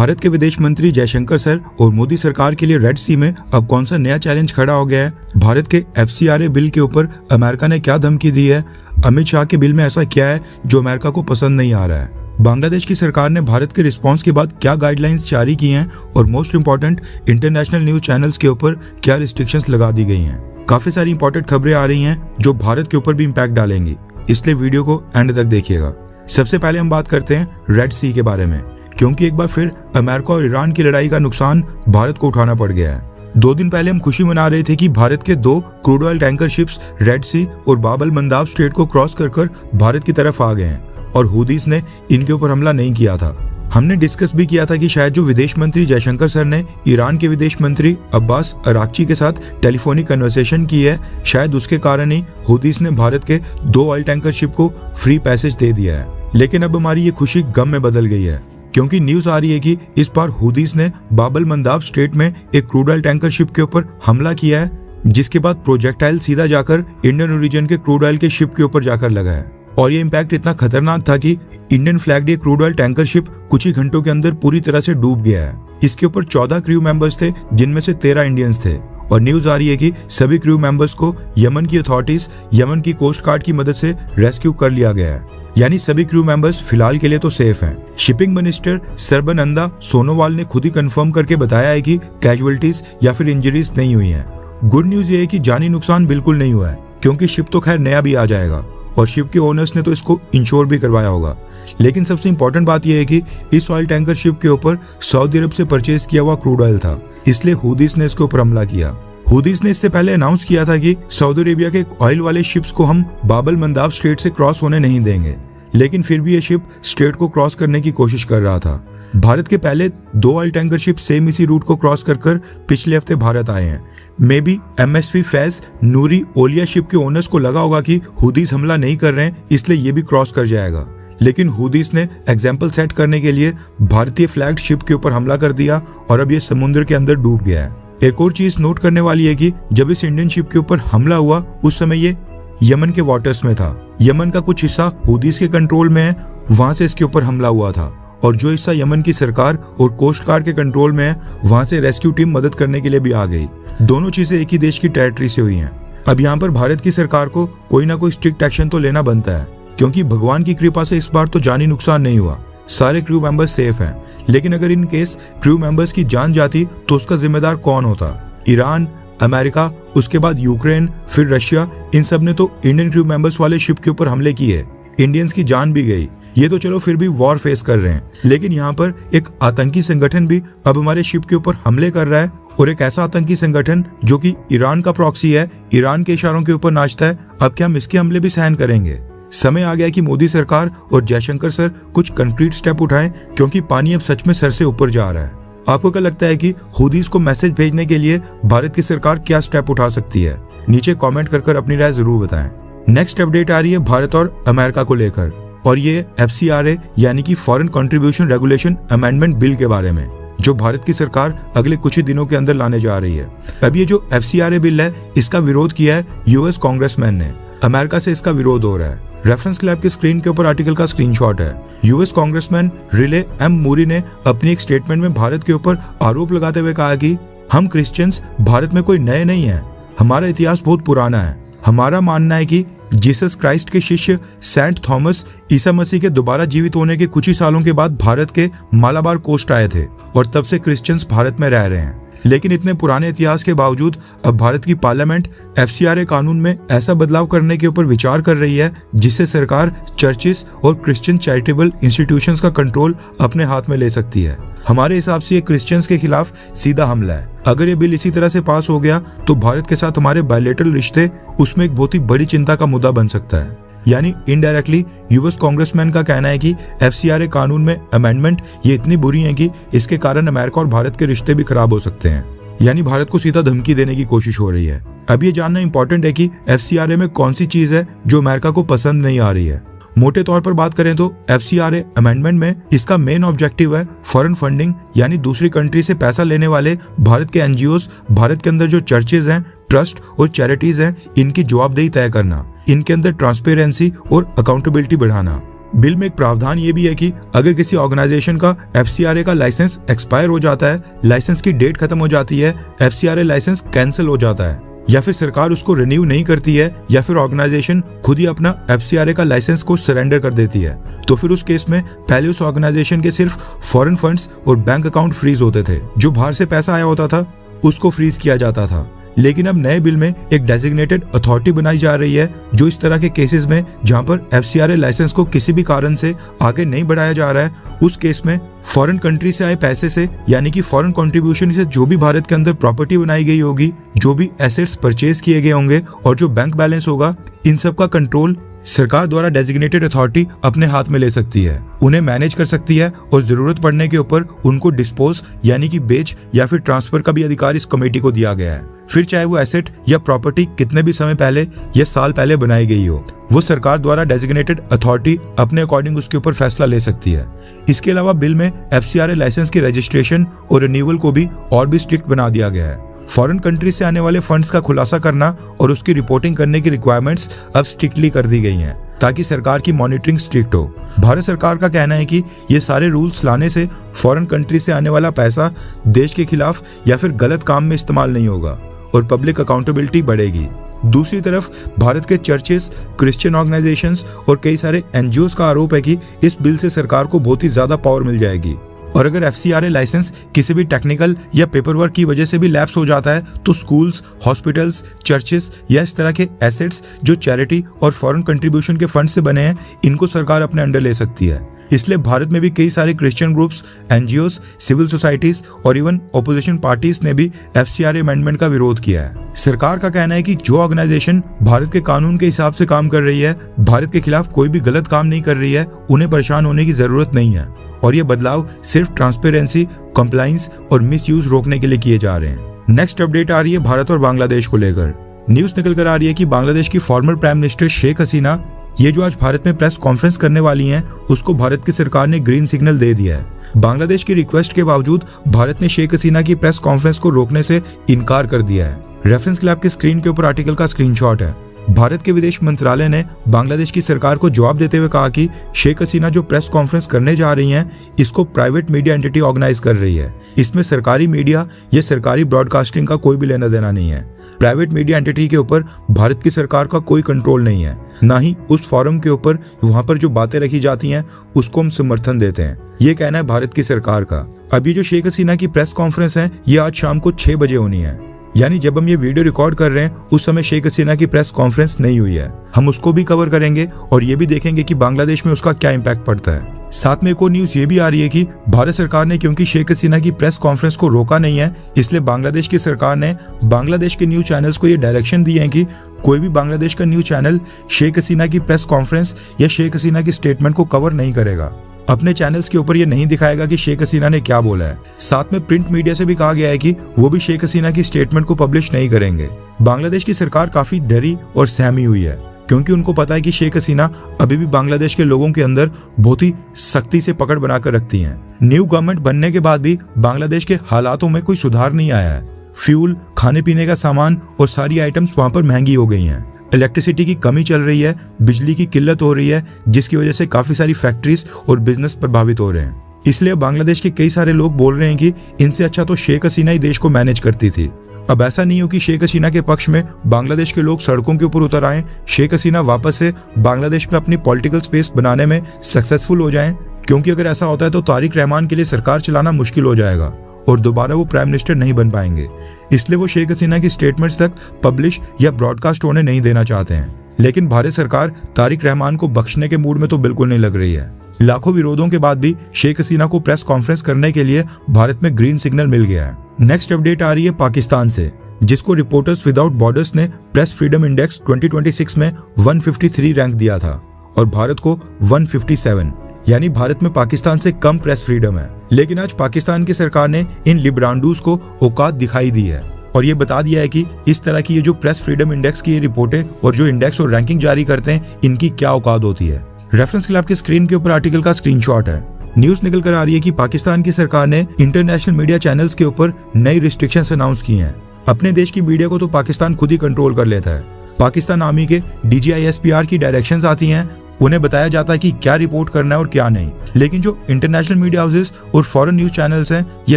भारत के विदेश मंत्री जयशंकर सर और मोदी सरकार के लिए रेड सी में अब कौन सा नया चैलेंज खड़ा हो गया है? भारत के FCRA बिल के ऊपर अमेरिका ने क्या धमकी दी है? अमित शाह के बिल में ऐसा क्या है जो अमेरिका को पसंद नहीं आ रहा है? बांग्लादेश की सरकार ने भारत के रिस्पांस के बाद क्या गाइडलाइंस जारी की हैं और most important international news channels के ऊपर क्या रिस्ट्रिक्शंस लगा दी गई हैं? काफी सारी इंपॉर्टेंट खबरें आ रही हैं जो भारत के ऊपर भी इम्पैक्ट डालेंगी, इसलिए वीडियो को एंड तक देखिएगा। सबसे पहले हम बात करते हैं रेड सी के बारे में, क्योंकि एक बार फिर अमेरिका और ईरान की लड़ाई का नुकसान भारत को उठाना पड़ गया है। 2 दिन पहले हम खुशी मना रहे थे कि भारत के 2 crude oil tanker ships red sea और बाब अल मंदाब स्ट्रेट को क्रॉस कर भारत की तरफ आ गए हैं और हुदीस ने इनके ऊपर हमला नहीं किया था। हमने डिस्कस भी किया था कि शायद जो विदेश मंत्री जयशंकर सर ने ईरान के विदेश मंत्री अब्बास अराक्ची के साथ टेलीफोनिक कन्वर्सेशन की है, शायद उसके कारण ही हुदीस ने भारत के 2 ऑयल टैंकर शिप को फ्री पैसेज दे दिया है। लेकिन अब हमारी ये खुशी गम में बदल गई है, क्योंकि न्यूज आ रही है कि इस बार हुदीस ने बाब अल मंदाब स्ट्रेट में एक क्रूड ऑयल टैंकर शिप के ऊपर हमला किया है, जिसके बाद प्रोजेक्टाइल सीधा जाकर इंडियन ओरिजिन के क्रूड ऑयल के शिप के ऊपर जाकर लगा है। और ये इम्पैक्ट इतना खतरनाक था कि इंडियन फ्लैग्ड ये क्रूड ऑयल टैंकर शिप कुछ ही घंटों के अंदर पूरी तरह से डूब गया है। इसके ऊपर 14 क्रू मेंबर्स थे, जिनमें से 13 इंडियंस थे। और न्यूज आ रही है कि सभी क्रू मेंबर्स को यमन की अथॉरिटीज, यमन की कोस्ट गार्ड की मदद से रेस्क्यू कर लिया गया है। यानी सभी क्रू मेंबर्स फिलहाल के लिए तो सेफ हैं। शिपिंग मिनिस्टर सर्बानंदा सोनोवाल ने खुद ही कंफर्म करके बताया है कि कैजुअलिटीज या फिर इंजरीज नहीं हुई हैं। गुड न्यूज ये है कि जानी नुकसान बिल्कुल नहीं हुआ है, क्योंकि शिप तो खैर नया भी आ जाएगा और शिप के ओनर्स ने तो इसको इंश्योर भी करवाया होगा। लेकिन सबसे इंपॉर्टेंट बात यह है कि इस ऑयल टैंकर शिप के ऊपर सऊदी अरब से परचेज किया हुआ क्रूड ऑयल था, इसलिए हुदीस ने इसके ऊपर हमला किया। हुदीस ने इससे पहले अनाउंस किया था कि सऊदी अरेबिया के ऑयल वाले शिप्स को हम बाब अल मंदाब स्ट्रेट से क्रॉस होने नहीं देंगे, लेकिन फिर भी ये शिप स्ट्रेट को क्रॉस करने की कोशिश कर रहा था। भारत के पहले 2 ऑयल टैंकर शिप सेम इसी रूट को क्रॉस कर पिछले हफ्ते भारत आए हैं। मे बी MSV फैज नूरी ओलिया शिप के ओनर्स को लगा होगा कि हुदीस हमला नहीं कर रहे हैं, इसलिए ये भी क्रॉस कर जाएगा। लेकिन हुदीस ने एग्जाम्पल सेट करने के लिए भारतीय फ्लैग्ड शिप के ऊपर हमला कर दिया और अब ये समुद्र के अंदर डूब गया है। एक और चीज नोट करने वाली है कि जब इस इंडियन शिप के ऊपर हमला हुआ उस समय ये यमन के वाटर्स में था। यमन का कुछ हिस्सा हुदीस के कंट्रोल में है, वहां से इसके ऊपर हमला हुआ था। और जो हिस्सा यमन की सरकार और कोस्ट गार्ड के कंट्रोल में है, वहां से रेस्क्यू टीम मदद करने के लिए भी आ गई। दोनों चीजें एक ही देश की टेरिटरी से हुई हैं। अब यहाँ पर भारत की सरकार को कोई ना कोई स्ट्रिक्ट एक्शन तो लेना बनता है, क्योंकि भगवान की कृपा से इस बार तो जानी नुकसान नहीं हुआ, सारे क्रू मेंबर्स सेफ हैं। लेकिन अगर इन केस क्रू मेंबर्स की जान जाती तो उसका जिम्मेदार कौन होता? ईरान, अमेरिका, उसके बाद यूक्रेन, फिर रशिया, इन सब ने तो इंडियन क्रू मेंबर्स वाले शिप के ऊपर हमले किए, इंडियंस की जान भी गई। ये तो चलो फिर भी वॉर फेस कर रहे हैं, लेकिन यहाँ पर एक आतंकी संगठन भी अब हमारे शिप के ऊपर हमले कर रहा है, और एक ऐसा आतंकी संगठन जो कि ईरान का प्रॉक्सी है, ईरान के इशारों के ऊपर नाचता है। अब क्या हम इसके हमले भी सहन करेंगे? समय आ गया कि मोदी सरकार और जयशंकर सर कुछ कंक्रीट स्टेप उठाएं, क्योंकि पानी अब सच में सर से ऊपर जा रहा है। आपको क्या लगता है कि हुदीस को मैसेज भेजने के लिए भारत की सरकार क्या स्टेप उठा सकती है? नीचे कमेंट कर अपनी राय जरूर बताएं। नेक्स्ट अपडेट आ रही है भारत और अमेरिका को लेकर, और ये FCRA यानी कि foreign contribution regulation amendment bill के बारे में, जो भारत की सरकार अगले कुछ ही दिनों के अंदर लाने जा रही है। अब ये जो FCRA बिल है, इसका विरोध किया है US कांग्रेसमैन ने। अमेरिका से इसका विरोध हो रहा है। रेफरेंस क्लैब की स्क्रीन के ऊपर आर्टिकल का स्क्रीनशॉट है। US कांग्रेसमैन रिले M मूरी ने अपनी एक स्टेटमेंट में भारत के ऊपर आरोप लगाते हुए कहा कि हम क्रिश्चियंस भारत में कोई नए नहीं हैं, हमारा इतिहास बहुत पुराना है। हमारा मानना है कि जीसस क्राइस्ट के शिष्य सेंट थॉमस ईसा मसीह के दोबारा जीवित होने के कुछ ही सालों के बाद भारत के मालाबार कोस्ट आए थे, और तब से क्रिश्चियंस भारत में रह रहे हैं। लेकिन इतने पुराने इतिहास के बावजूद अब भारत की पार्लियामेंट FCRA कानून में ऐसा बदलाव करने के ऊपर विचार कर रही है, जिससे सरकार चर्चिस और क्रिश्चियन चैरिटेबल इंस्टीट्यूशंस का कंट्रोल अपने हाथ में ले सकती है। हमारे हिसाब से ये क्रिश्चियंस के खिलाफ सीधा हमला है। अगर ये बिल इसी तरह से पास हो गया तो भारत के साथ हमारे बायलैटरल रिश्ते उसमें एक बहुत ही बड़ी चिंता का मुद्दा बन सकता है। यानी इनडायरेक्टली US कांग्रेसमैन का कहना है कि FCRA कानून में अमेंडमेंट ये इतनी बुरी है कि इसके कारण अमेरिका और भारत के रिश्ते भी खराब हो सकते हैं। यानी भारत को सीधा धमकी देने की कोशिश हो रही है। अब ये जानना इंपॉर्टेंट है कि FCRA में कौन सी चीज है जो अमेरिका को पसंद नहीं आ रही है। मोटे तौर पर बात करें तो FCRA अमेंडमेंट में इसका मेन ऑब्जेक्टिव है फॉरेन फंडिंग, यानी दूसरी कंट्री से पैसा लेने वाले भारत के NGOs, भारत के अंदर जो चर्चेज हैं, ट्रस्ट और चैरिटीज हैं, इनकी जवाबदेही तय करना, इनके अंदर ट्रांसपेरेंसी और अकाउंटेबिलिटी बढ़ाना। बिल में एक प्रावधान ये भी है कि अगर किसी ऑर्गेनाइजेशन का FCRA का लाइसेंस एक्सपायर हो जाता है, लाइसेंस की डेट खत्म हो जाती है, FCRA लाइसेंस कैंसिल हो जाता है, या फिर सरकार उसको रिन्यू नहीं करती है, या फिर ऑर्गेनाइजेशन खुद ही अपना FCRA का लाइसेंस को सरेंडर कर देती है, तो फिर उस केस में पहले उस ऑर्गेनाइजेशन के सिर्फ फॉरेन फंड्स और बैंक अकाउंट फ्रीज होते थे। जो बाहर से पैसा आया होता था उसको फ्रीज किया जाता था। लेकिन अब नए बिल में एक डेजिग्नेटेड अथॉरिटी बनाई जा रही है जो इस तरह के केसेस में जहां पर FCRA लाइसेंस को किसी भी कारण से आगे नहीं बढ़ाया जा रहा है, उस केस में फॉरेन कंट्री से आए पैसे से, यानी कि फॉरेन कंट्रीब्यूशन से जो भी भारत के अंदर प्रॉपर्टी बनाई गई होगी, जो भी एसेट्स परचेज किए गए होंगे और जो बैंक बैलेंस होगा, इन सब का कंट्रोल सरकार द्वारा डेजिग्नेटेड अथॉरिटी अपने हाथ में ले सकती है, उन्हें मैनेज कर सकती है और जरूरत पड़ने के ऊपर उनको डिस्पोज यानी कि बेच या फिर ट्रांसफर का भी अधिकार इस कमेटी को दिया गया है। फिर चाहे वो एसेट या प्रॉपर्टी कितने भी समय पहले या साल पहले बनाई गई हो, वो सरकार द्वारा डेजिग्नेटेड अथॉरिटी अपने अकॉर्डिंग उसके ऊपर फैसला ले सकती है। इसके अलावा बिल में FCRA लाइसेंस की रजिस्ट्रेशन और रिन्यूअल को भी और भी स्ट्रिक्ट बना दिया गया है। फॉरेन कंट्री से आने वाले फंड्स का खुलासा करना और उसकी रिपोर्टिंग करने की रिक्वायरमेंट्स अब स्ट्रिक्टली कर दी गई हैं ताकि सरकार की मॉनिटरिंग स्ट्रिक्ट हो। भारत सरकार का कहना है कि ये सारे रूल्स लाने से फॉरेन कंट्री से आने वाला पैसा देश के खिलाफ या फिर गलत काम में इस्तेमाल नहीं होगा और पब्लिक अकाउंटेबिलिटी बढ़ेगी। दूसरी तरफ भारत के चर्चेस, क्रिश्चियन ऑर्गेनाइजेशंस और कई सारे NGOs का आरोप है कि इस बिल से सरकार को बहुत ही ज्यादा पावर मिल जाएगी और अगर FCRA लाइसेंस किसी भी टेक्निकल या पेपर वर्क की वजह से भी लैप्स हो जाता है तो स्कूल्स, हॉस्पिटल्स, चर्चेस या इस तरह के एसेट्स जो चैरिटी और फॉरेन कंट्रीब्यूशन के फंड से बने हैं, इनको सरकार अपने अंडर ले सकती है। इसलिए भारत में भी कई सारे Christian groups, NGOs, civil societies और इवन ऑपोजिशन पार्टीज ने भी FCRA अमेंडमेंट का विरोध किया है। सरकार का कहना है कि जो ऑर्गेनाइजेशन भारत के कानून के हिसाब से काम कर रही है, भारत के खिलाफ कोई भी गलत काम नहीं कर रही है, उन्हें परेशान होने की जरूरत नहीं है और ये बदलाव सिर्फ ट्रांसपेरेंसी, कंप्लायंस और मिसयूज रोकने के लिए किए जा रहे हैं। नेक्स्ट अपडेट आ रही है भारत और बांग्लादेश को लेकर। न्यूज निकल कर आ रही है कि बांग्लादेश की former prime minister Sheikh Hasina, ये जो आज भारत में प्रेस कॉन्फ्रेंस करने वाली हैं, उसको भारत की सरकार ने ग्रीन सिग्नल दे दिया है। बांग्लादेश की रिक्वेस्ट के बावजूद भारत ने शेख हसीना की प्रेस कॉन्फ्रेंस को रोकने से इनकार कर दिया है। रेफरेंस के लिए आपके स्क्रीन के ऊपर आर्टिकल का स्क्रीनशॉट है। भारत के विदेश मंत्रालय ने बांग्लादेश की सरकार को जवाब देते हुए कहा कि शेख हसीना जो प्रेस कॉन्फ्रेंस करने जा रही हैं, इसको प्राइवेट मीडिया एंटिटी ऑर्गेनाइज कर रही है। इसमें सरकारी मीडिया या सरकारी ब्रॉडकास्टिंग का कोई भी लेना देना नहीं है। प्राइवेट मीडिया एंटिटी के ऊपर भारत की सरकार का कोई कंट्रोल नहीं है, ना ही उस फोरम के ऊपर वहां पर जो बातें रखी जाती हैं उसको हम समर्थन देते हैं। ये कहना है भारत की सरकार का। अभी जो शेख हसीना की प्रेस कॉन्फ्रेंस है, ये आज शाम को 6 बजे होनी है, यानी जब हम ये वीडियो रिकॉर्ड कर रहे हैं उस समय शेख हसीना की प्रेस कॉन्फ्रेंस नहीं हुई है। हम उसको भी कवर करेंगे और ये भी देखेंगे कि बांग्लादेश में उसका क्या इम्पैक्ट पड़ता है। साथ में एक और न्यूज ये भी आ रही है कि भारत सरकार ने क्योंकि शेख हसीना की प्रेस कॉन्फ्रेंस को रोका नहीं है, इसलिए बांग्लादेश की सरकार ने बांग्लादेश के न्यूज चैनल्स को ये डायरेक्शन दी है कि कोई भी बांग्लादेश का न्यूज चैनल शेख हसीना की प्रेस कॉन्फ्रेंस या शेख हसीना की स्टेटमेंट को कवर नहीं करेगा। अपने चैनल्स के ऊपर ये नहीं दिखाएगा कि शेख हसीना ने क्या बोला है। साथ में प्रिंट मीडिया से भी कहा गया है कि वो भी शेख हसीना की स्टेटमेंट को पब्लिश नहीं करेंगे। बांग्लादेश की सरकार काफी डरी और सहमी हुई है क्योंकि उनको पता है कि शेख हसीना अभी भी बांग्लादेश के लोगों के अंदर बहुत ही सख्ती से पकड़ बनाकर रखती हैं। न्यू गवर्नमेंट बनने के बाद भी बांग्लादेश के हालातों में कोई सुधार नहीं आया है। फ्यूल, खाने पीने का सामान और सारी आइटम्स वहां पर महंगी हो गई हैं। इलेक्ट्रिसिटी की कमी चल रही है, बिजली की किल्लत हो रही है, जिसकी वजह से काफी सारी फैक्ट्रीज और बिजनेस प्रभावित हो रहे हैं। इसलिए बांग्लादेश के कई सारे लोग बोल रहे हैं कि इनसे अच्छा तो शेख हसीना ही देश को मैनेज करती थी। अब ऐसा नहीं हो कि शेख हसीना के पक्ष में बांग्लादेश के लोग सड़कों के ऊपर उतर आएं, शेख हसीना वापस से बांग्लादेश में अपनी पॉलिटिकल स्पेस बनाने में सक्सेसफुल हो जाएं, क्योंकि अगर ऐसा होता है तो तारिक रहमान के लिए सरकार चलाना मुश्किल हो जाएगा और दोबारा वो प्राइम मिनिस्टर नहीं बन पाएंगे। इसलिए वो शेख हसीना की स्टेटमेंट्स तक पब्लिश या ब्रॉडकास्ट होने नहीं देना चाहते हैं। लेकिन भारत सरकार तारिक रहमान को बख्शने के मूड में तो बिल्कुल नहीं लग रही है। लाखों विरोधों के बाद भी शेख हसीना को प्रेस कॉन्फ्रेंस करने के लिए भारत में ग्रीन सिग्नल मिल गया है। नेक्स्ट अपडेट आ रही है पाकिस्तान से, जिसको रिपोर्टर्स विदाउट बॉर्डर्स ने प्रेस फ्रीडम इंडेक्स 2026 में 153 रैंक दिया था और भारत को 157, यानी भारत में पाकिस्तान से कम प्रेस फ्रीडम है। लेकिन आज पाकिस्तान की सरकार ने इन लिब्रांडूस को औकात दिखाई दी है और ये बता दिया है कि इस तरह की ये जो प्रेस फ्रीडम इंडेक्स की रिपोर्टें और जो इंडेक्स और रैंकिंग जारी करते हैं, इनकी क्या औकात होती है। रेफरेंस के लिए आपके स्क्रीन के ऊपर आर्टिकल का स्क्रीनशॉट है। न्यूज निकल कर आ रही है कि पाकिस्तान की सरकार ने इंटरनेशनल मीडिया चैनल्स के ऊपर नई रिस्ट्रिक्शंस अनाउंस की हैं। अपने देश की मीडिया को तो पाकिस्तान खुद ही कंट्रोल कर लेता है। पाकिस्तान आर्मी के DGISPR की डायरेक्शंस आती हैं उन्हें बताया जाता है कि क्या रिपोर्ट करना है और क्या नहीं। लेकिन जो इंटरनेशनल मीडिया हाउसेस और फॉरेन न्यूज चैनल्स हैं, ये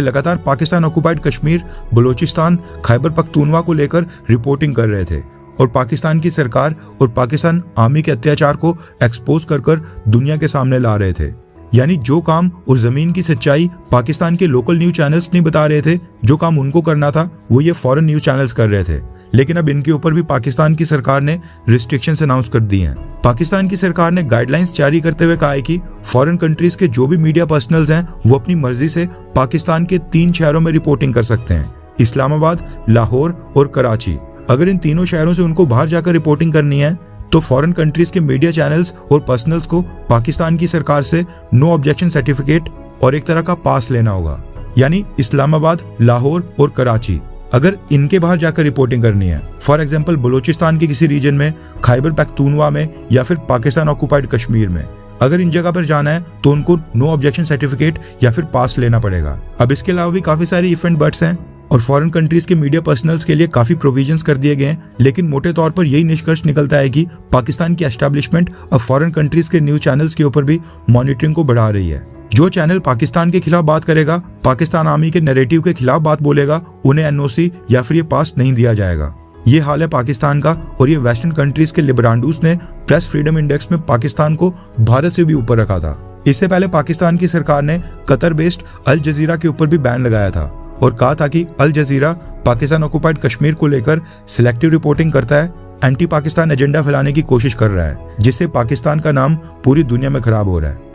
लगातार पाकिस्तान ऑक्युपाइड कश्मीर, बलूचिस्तान, खैबर पख्तूनवा को लेकर रिपोर्टिंग कर रहे थे और पाकिस्तान की सरकार और पाकिस्तान आर्मी के अत्याचार को एक्सपोज कर दुनिया के सामने ला रहे थे। यानी जो काम और जमीन की सच्चाई पाकिस्तान के लोकल न्यूज चैनल्स नहीं बता रहे थे, जो काम उनको करना था वो ये फॉरेन न्यूज चैनल्स कर रहे थे। लेकिन अब इनके ऊपर भी पाकिस्तान की सरकार ने रिस्ट्रिक्शंस अनाउंस कर दी हैं। पाकिस्तान की सरकार ने गाइडलाइंस जारी करते हुए कहा है कि फॉरेन कंट्रीज के जो भी मीडिया पर्सनल्स हैं वो अपनी मर्जी से पाकिस्तान के 3 शहरों में रिपोर्टिंग कर सकते हैं, इस्लामाबाद, लाहौर और कराची। अगर इन तीनों शहरों से उनको बाहर जाकर रिपोर्टिंग करनी है तो फॉरेन कंट्रीज के मीडिया चैनल्स और पर्सनल्स को पाकिस्तान की सरकार से नो ऑब्जेक्शन सर्टिफिकेट और एक तरह का पास लेना होगा। यानी इस्लामाबाद, लाहौर और कराची, अगर इनके बाहर जाकर रिपोर्टिंग करनी है, फॉर एग्जांपल बलूचिस्तान के किसी रीजन में, खैबर पख्तूनवा में या फिर पाकिस्तान ऑक्युपाइड कश्मीर में, अगर इन जगह पर जाना है तो उनको नो ऑब्जेक्शन सर्टिफिकेट या फिर पास लेना पड़ेगा। अब इसके अलावा भी काफी सारी इफेंट बर्ड्स हैं और फॉरेन कंट्रीज के मीडिया पर्सनल्स के लिए काफी प्रोविजंस कर दिए गए हैं। लेकिन मोटे तौर पर यही निष्कर्ष निकलता है कि पाकिस्तान की एस्टैब्लिशमेंट अब फॉरेन कंट्रीज के न्यूज चैनल्स के ऊपर भी मॉनिटरिंग को बढ़ा रही है। जो चैनल पाकिस्तान के खिलाफ बात करेगा, पाकिस्तान आर्मी के नैरेटिव के खिलाफ बात बोलेगा, उन्हें एनओसी या फिर ये पास नहीं दिया जाएगा। ये हाल है पाकिस्तान का और ये वेस्टर्न कंट्रीज के लिबरांडूस ने प्रेस फ्रीडम इंडेक्स में पाकिस्तान को भारत से भी ऊपर रखा था। इससे पहले पाकिस्तान की सरकार ने कतर बेस्ड अल जजीरा के ऊपर भी बैन लगाया था और कहा था कि अल जजीरा पाकिस्तान ऑक्युपाइड कश्मीर को लेकर सिलेक्टिव रिपोर्टिंग करता है, एंटी पाकिस्तान एजेंडा फैलाने की कोशिश कर रहा है, जिससे पाकिस्तान का नाम पूरी दुनिया में खराब हो रहा है।